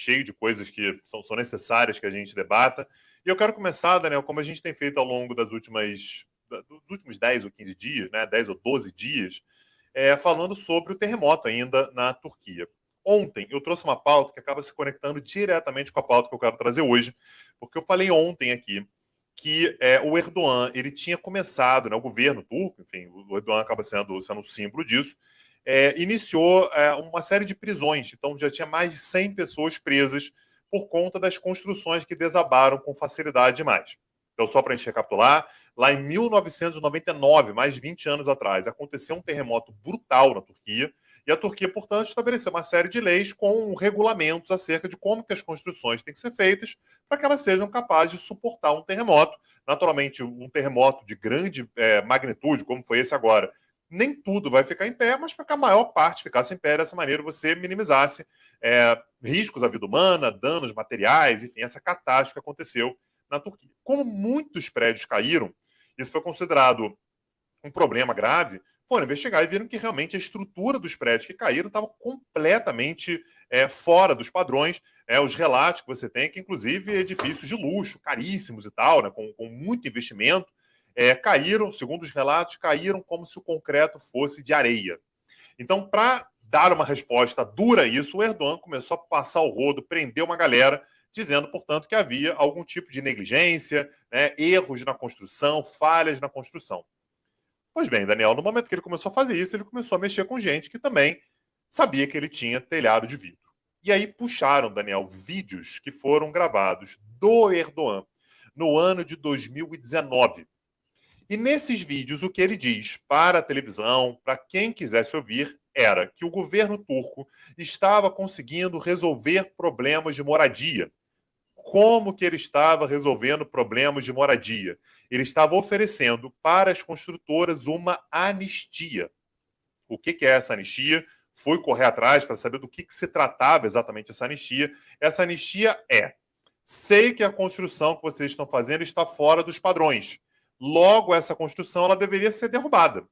cheio de coisas que são necessárias que a gente debata. E eu quero começar, Daniel, como a gente tem feito ao longo dos últimos 10 ou 15 dias, né, 10 ou 12 dias, falando sobre o terremoto ainda na Turquia. Ontem eu trouxe uma pauta que acaba se conectando diretamente com a pauta que eu quero trazer hoje, porque eu falei ontem aqui que o Erdogan ele tinha começado, né, o governo turco, enfim, o Erdogan acaba sendo um símbolo disso, iniciou uma série de prisões. Então já tinha mais de 100 pessoas presas por conta das construções que desabaram com facilidade demais. Então, só para a gente recapitular, lá em 1999, mais de 20 anos atrás, aconteceu um terremoto brutal na Turquia, e a Turquia, portanto, estabeleceu uma série de leis com regulamentos acerca de como que as construções têm que ser feitas para que elas sejam capazes de suportar um terremoto. Naturalmente, um terremoto de grande magnitude, como foi esse agora, nem tudo vai ficar em pé, mas para que a maior parte ficasse em pé, dessa maneira você minimizasse riscos à vida humana, danos materiais, enfim, essa catástrofe que aconteceu na Turquia. Como muitos prédios caíram, isso foi considerado um problema grave, foram investigar e viram que realmente a estrutura dos prédios que caíram estava completamente fora dos padrões. Os relatos que você tem, que inclusive edifícios de luxo, caríssimos e tal, né, com muito investimento, caíram, segundo os relatos, caíram como se o concreto fosse de areia. Então, para dar uma resposta dura a isso, o Erdogan começou a passar o rodo, prender uma galera, dizendo, portanto, que havia algum tipo de negligência, né, erros na construção, falhas na construção. Pois bem, Daniel, no momento que ele começou a fazer isso, ele começou a mexer com gente que também sabia que ele tinha telhado de vidro. E aí puxaram, Daniel, vídeos que foram gravados do Erdogan no ano de 2019. E nesses vídeos, o que ele diz para a televisão, para quem quisesse ouvir, era que o governo turco estava conseguindo resolver problemas de moradia. Como que ele estava resolvendo problemas de moradia? Ele estava oferecendo para as construtoras uma anistia. O que é essa anistia? Fui correr atrás para saber do que se tratava exatamente essa anistia. Essa anistia sei que a construção que vocês estão fazendo está fora dos padrões. Logo, essa construção ela deveria ser derrubada.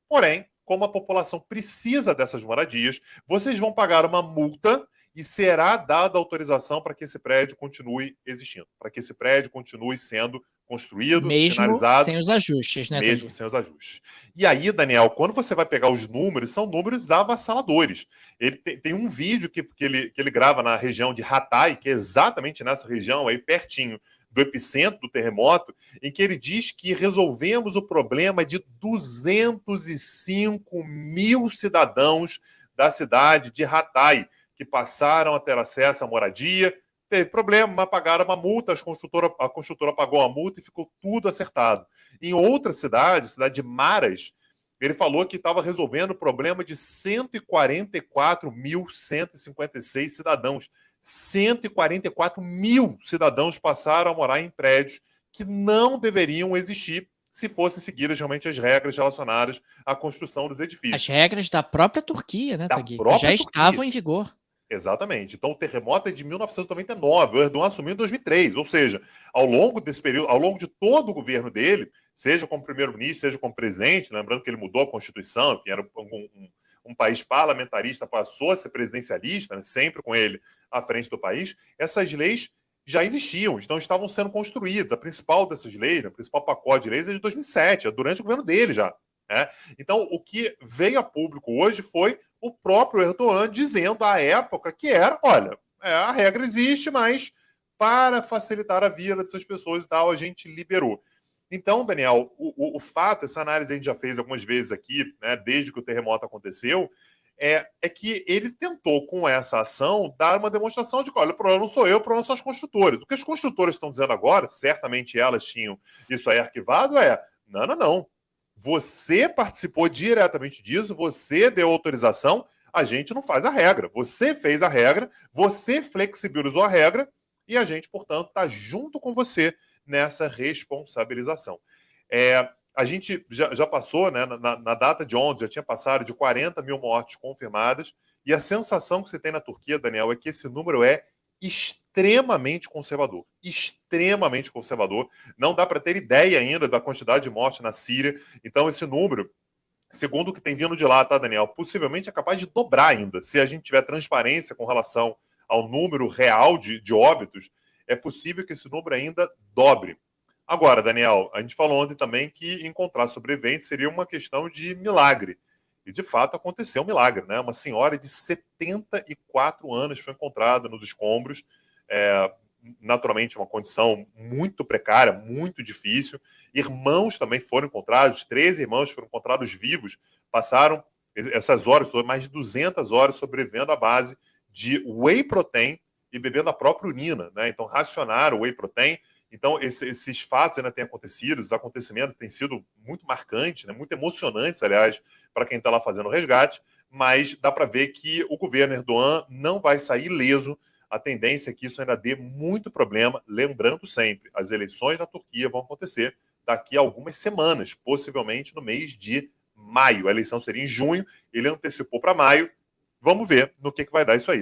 Porém, como a população precisa dessas moradias, vocês vão pagar uma multa e será dada autorização para que esse prédio continue existindo, para que esse prédio continue sendo construído, Mesmo finalizado, sem os ajustes, né, mesmo Tandil? sem os ajustes. E aí, Daniel, quando você vai pegar os números, são números avassaladores. Ele tem um vídeo que ele grava na região de Hatay, que é exatamente nessa região, aí pertinho do epicentro do terremoto, em que ele diz que resolvemos o problema de 205 mil cidadãos da cidade de Hatay, que passaram a ter acesso à moradia. Teve problema, mas pagaram uma multa, a construtora pagou a multa e ficou tudo acertado. Em outra cidade, cidade de Maras, ele falou que estava resolvendo o problema de 144.156 cidadãos. 144 mil cidadãos passaram a morar em prédios que não deveriam existir se fossem seguidas realmente as regras relacionadas à construção dos edifícios. As regras da própria Turquia, né, Da Tagui, que já própria Turquia. estavam em vigor. Exatamente. Então, o terremoto é de 1999, o Erdogan assumiu em 2003, ou seja, ao longo desse período, ao longo de todo o governo dele, seja como primeiro-ministro, seja como presidente, lembrando que ele mudou a Constituição, que era um país parlamentarista, passou a ser presidencialista, né, sempre com ele à frente do país, essas leis já existiam, então estavam sendo construídas. A principal dessas leis, o principal pacote de leis é de 2007, é durante o governo dele já. Né? Então, o que veio a público hoje foi o próprio Erdogan dizendo à época que era, olha, a regra existe, mas para facilitar a vida dessas pessoas e tal, a gente liberou. Então, Daniel, o fato, essa análise a gente já fez algumas vezes aqui, né, desde que o terremoto aconteceu, é que ele tentou, com essa ação, dar uma demonstração de que, olha, o problema não sou eu, o problema são as construtoras. O que as construtoras estão dizendo agora, certamente elas tinham isso aí arquivado, não. Você participou diretamente disso, você deu autorização, a gente não faz a regra. Você fez a regra, você flexibilizou a regra e a gente, portanto, está junto com você nessa responsabilização. A gente já passou, né, na data de ontem, já tinha passado de 40 mil mortes confirmadas, e a sensação que você tem na Turquia, Daniel, é que esse número é extremamente conservador. Extremamente conservador. Não dá para ter ideia ainda da quantidade de mortes na Síria. Então, esse número, segundo o que tem vindo de lá, tá, Daniel? Possivelmente é capaz de dobrar ainda, se a gente tiver transparência com relação ao número real de óbitos, é possível que esse número ainda dobre. Agora, Daniel, a gente falou ontem também que encontrar sobreviventes seria uma questão de milagre. E, de fato, aconteceu um milagre, né? Uma senhora de 74 anos foi encontrada nos escombros, naturalmente uma condição muito precária, muito difícil. Irmãos também foram encontrados, 13 irmãos foram encontrados vivos, passaram essas horas, mais de 200 horas sobrevivendo à base de whey protein e bebendo a própria urina, né? Então, racionaram o whey protein. Então, esses fatos ainda têm acontecido, os acontecimentos têm sido muito marcantes, né? Muito emocionantes, aliás, para quem está lá fazendo o resgate, mas dá para ver que o governo Erdogan não vai sair ileso. A tendência é que isso ainda dê muito problema. Lembrando sempre, as eleições na Turquia vão acontecer daqui a algumas semanas, possivelmente no mês de maio. A eleição seria em junho, ele antecipou para maio. Vamos ver no que vai dar isso aí.